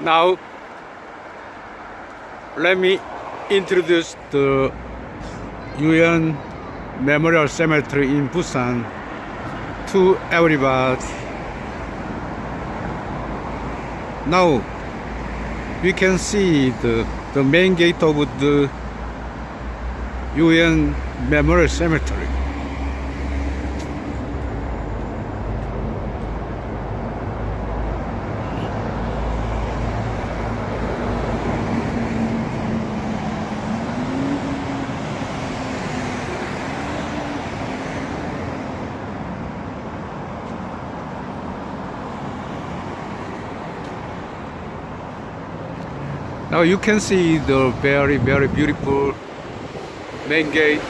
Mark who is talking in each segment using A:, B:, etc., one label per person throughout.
A: Now, let me introduce the UN Memorial Cemetery in Busan to everybody. Now, we can see the main gate of the UN Memorial Cemetery. Now you can see the very beautiful main gate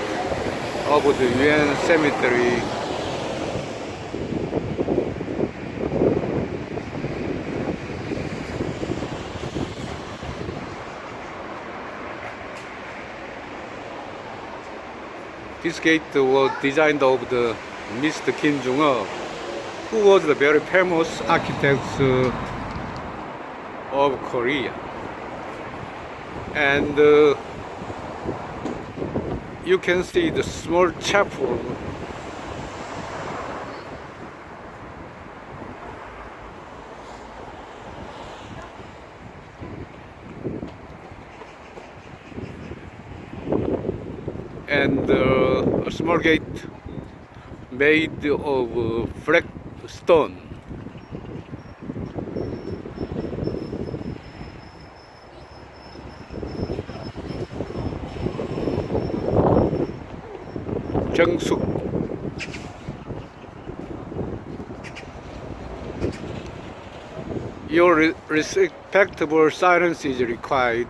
A: of the UN cemetery. This gate was designed of the Mr. Kim Jong-un, who was the very famous architect of Korea. And you can see the small chapel. And a small gate made of black stone. 정숙. Your respectable silence is required.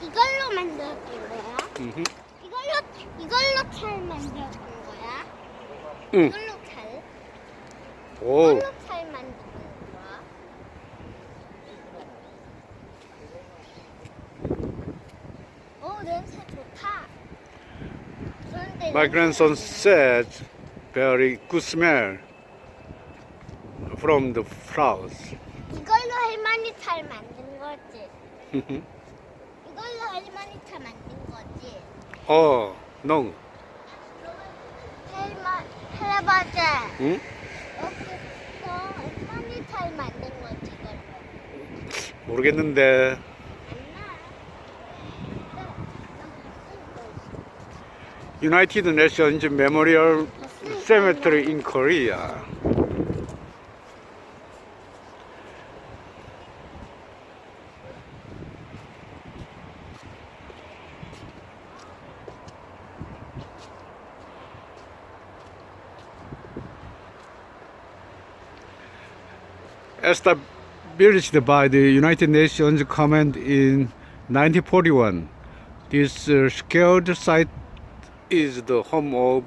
B: 이걸로 만들었던 거야? 이걸로 잘 만들었던 거야?
A: 응.
B: 이걸로 잘?
A: 오.
B: 이걸로 잘 만드는 거야? 오, 냄새 좋다. 그런데
A: My grandson said very good smell from the flowers.
B: 이걸로 할머니 잘 만든 거지? 이걸로 할머니 잘 만든 거지?
A: Oh, no.
B: 할아버지.
A: 응?
B: 여기서 할머니 잘 만든 거지, 이걸로.
A: 모르겠는데. United Nations Memorial Cemetery in Korea. Established by the United Nations Command in 1941, this sacred site is the home of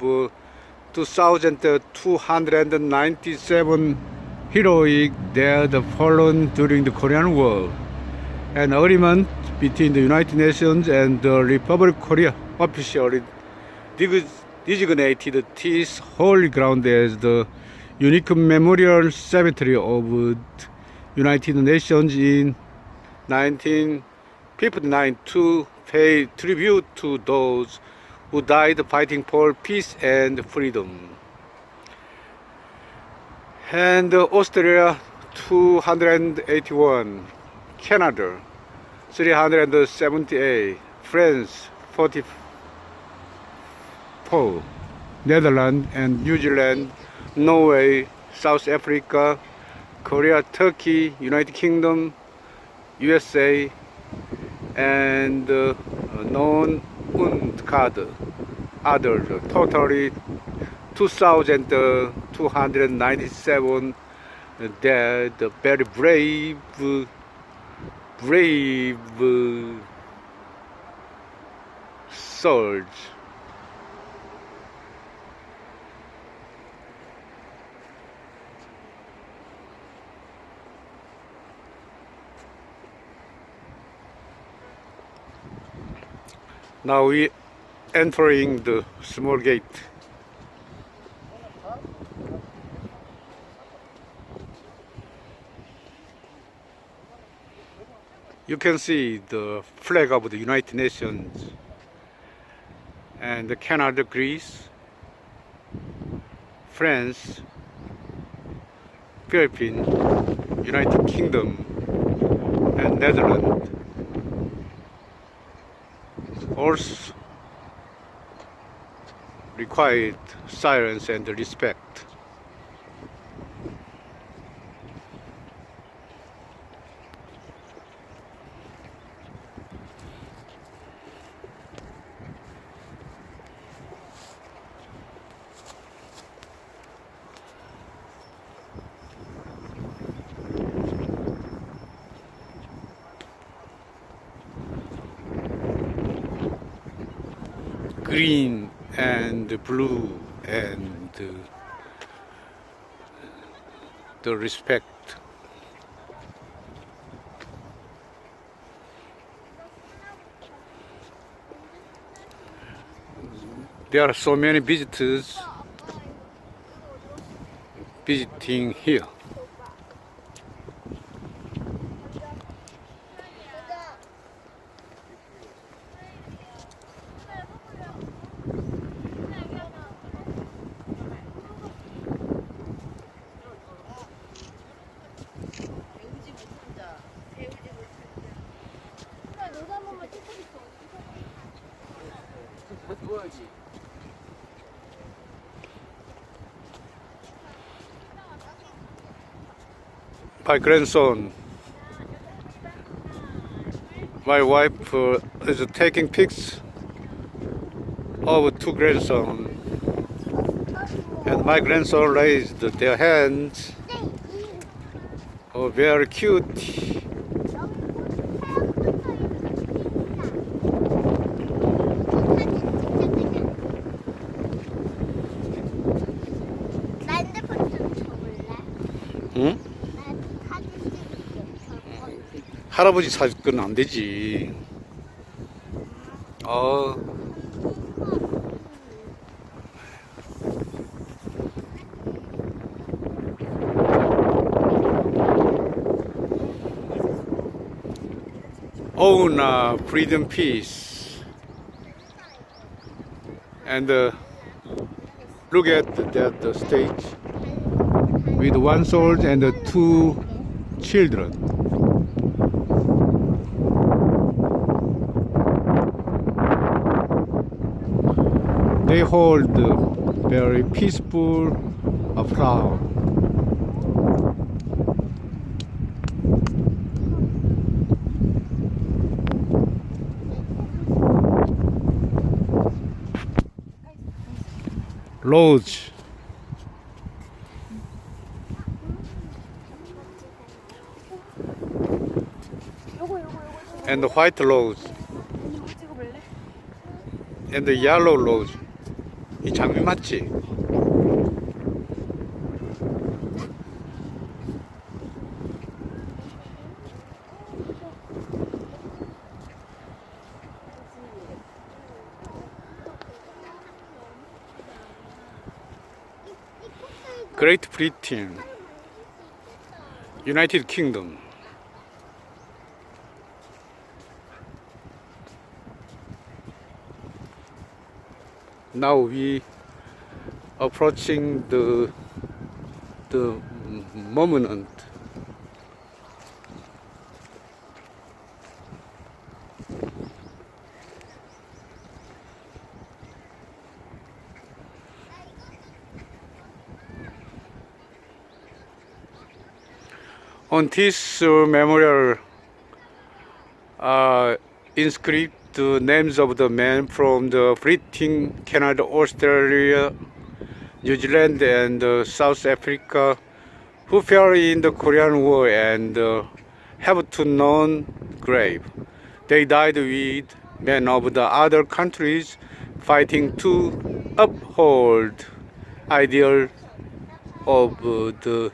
A: 2,297 heroic dead fallen during the Korean War. An agreement between the United Nations and the Republic of Korea officially designated this holy ground as the unique memorial cemetery of the United Nations in 1959 to pay tribute to those who died fighting for peace and freedom. And Australia 281, Canada 378, France 44, Netherlands and New Zealand, Norway, South Africa, Korea, Turkey, United Kingdom, USA, and non-UNMCK others, totally 2,297 dead, very brave souls. Now we entering the small gate. you can see the flag of the United Nations and Canada, Greece, France, Philippines, United Kingdom, and Netherlands. Also required silence and respect. Green and blue and the respect. There are so many visitors visiting here. My grandson, my wife is taking pics of two grandsons, and my grandson raised their hands. Oh, very cute.
B: 나 핸드폰 좀 줘볼래?
A: 응?
B: 나 사진 찍을게.
A: 할아버지 사줄 건 안 되지. Own freedom, peace, and look at that stage with one soldier and two children. They hold very peaceful flower. Rose and the white rose and the yellow rose. 이 장미 맞지? Great Britain, United Kingdom. Now we approaching the monument. On this memorial inscribed the names of the men from the Britain, Canada, Australia, New Zealand, and South Africa who fell in the Korean War and have to known grave. They died with men of the other countries fighting to uphold ideal of the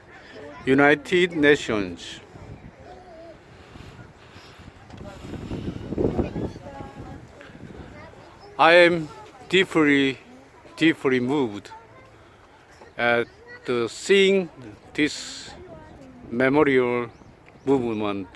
A: United Nations. I am deeply moved at seeing this memorial movement.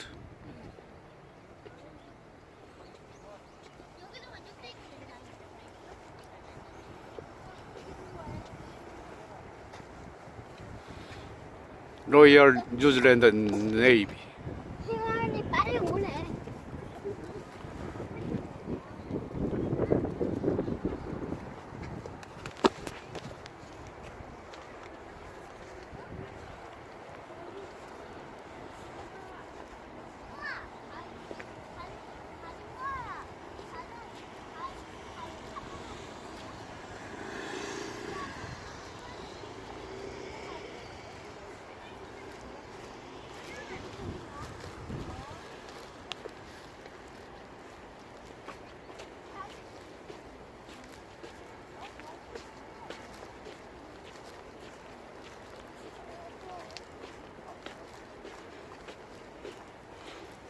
A: 로열 뉴질랜드 네이비.
B: 희원이 빨리 오네.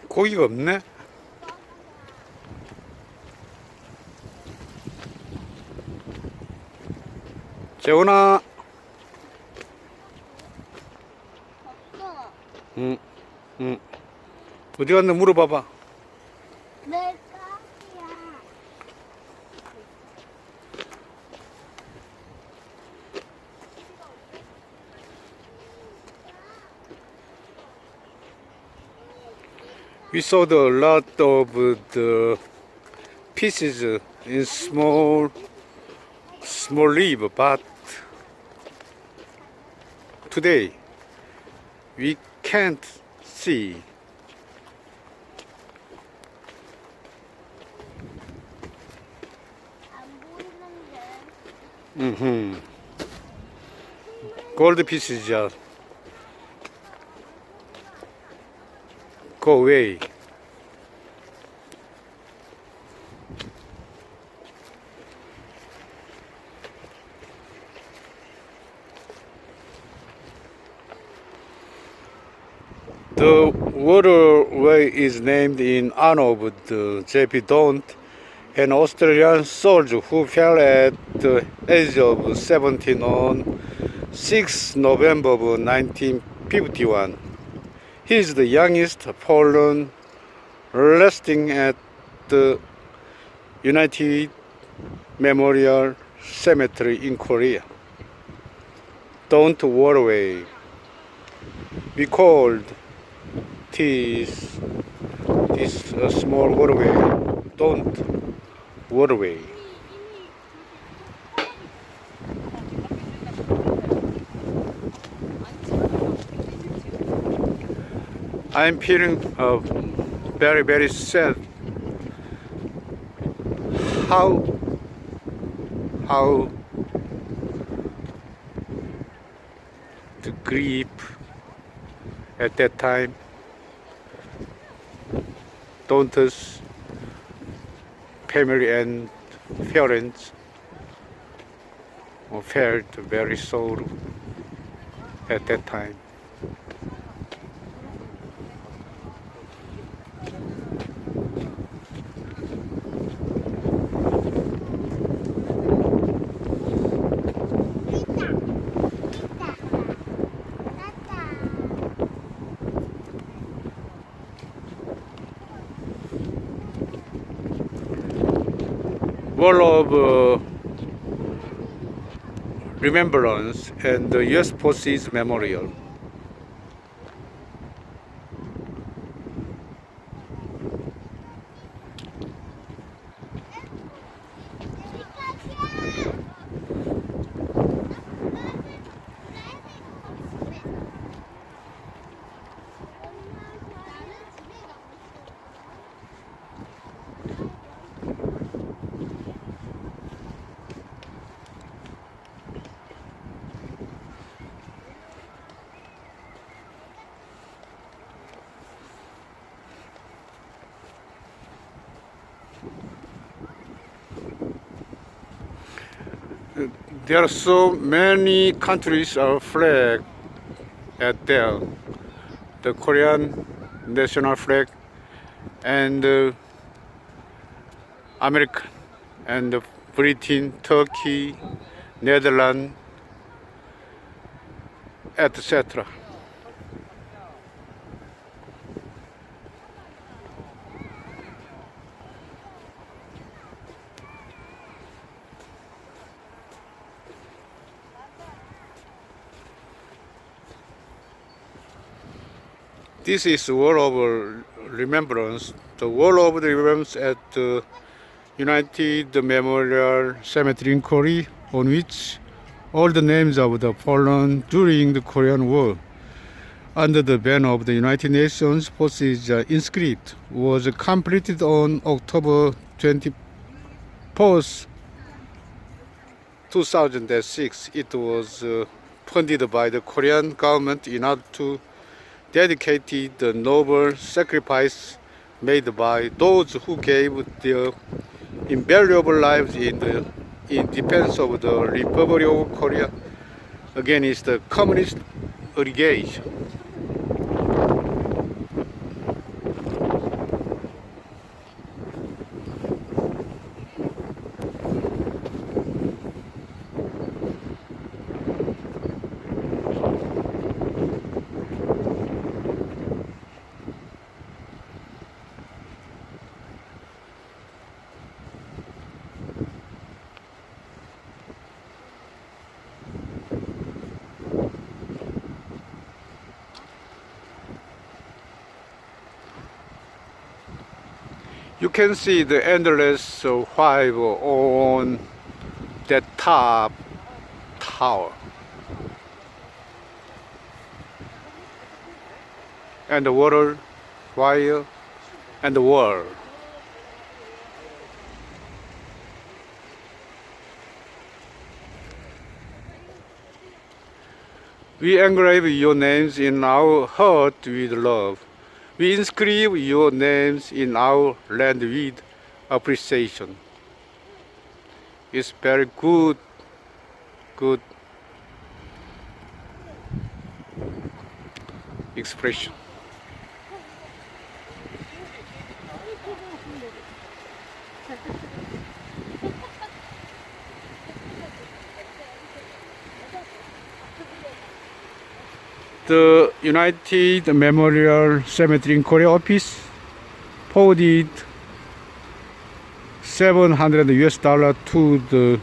A: 고기가 없네. 재훈아.
B: 없어.
A: 응. 어디 갔나 물어봐봐.
B: 내 까기야.
A: We saw a lot of the pieces in small leaf, but today we can't see.
B: 안 보이는데.
A: Gold pieces just go away. The waterway is named in honor of the J.P. Daunt, an Australian soldier who fell at the age of 17 on 6 November of 1951. He is the youngest fallen resting at the United Memorial Cemetery in Korea. Daunt Waterway. We called this a small waterway Daunt Waterway. I'm feeling very, very sad. How the grief at that time. Daunt's family and parents felt very sorrow at that time. Wall of Remembrance and the U.S. Forces Memorial. There are so many countries are flag at there. The Korean national flag and the American and the Britain, Turkey, Netherlands, etc. This is Wall of Remembrance, the Wall of the Remembrance at the United Memorial Cemetery in Korea, on which all the names of the fallen during the Korean War under the banner of the United Nations Forces inscript was completed on October 24th, 2006. It was funded by the Korean government in order to dedicate the noble sacrifice made by those who gave their invaluable lives in defense of the Republic of Korea against the communist aggression. You can see the endless white on that top tower. And the water, fire, and the wall. We engrave your names in our heart with love. We inscribe your names in our land with appreciation. It's very good expression. The United Memorial Cemetery in Korea office forwarded $700 to the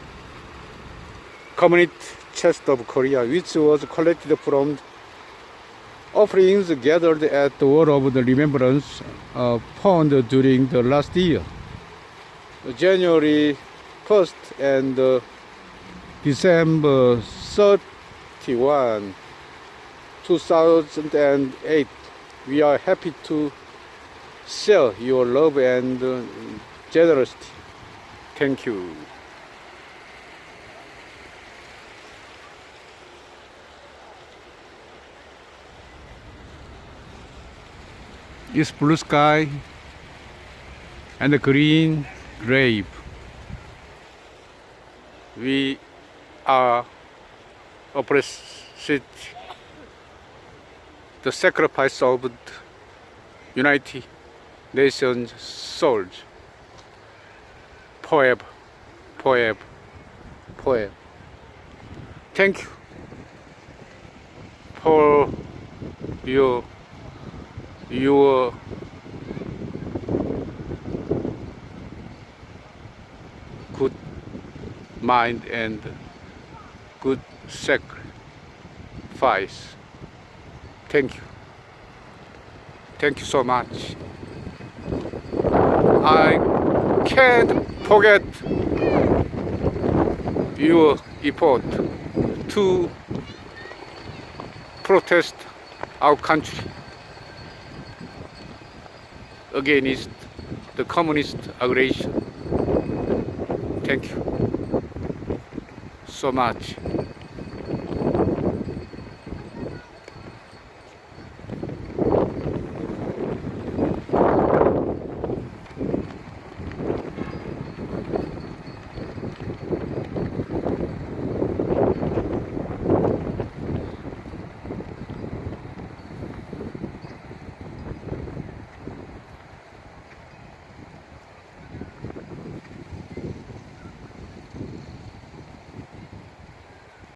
A: community chest of Korea, which was collected from offerings gathered at the Wall of the Remembrance fund during the last year. January 1st and December 31, 2008. We are happy to share your love and generosity. Thank you. It's blue sky and the green grave. We are appreciate the sacrifice of the United Nations soldiers forever, forever, forever. Thank you for your good mind and good sacrifice. Thank you. Thank you so much. I can't forget your effort to protest our country against the communist aggression. Thank you so much.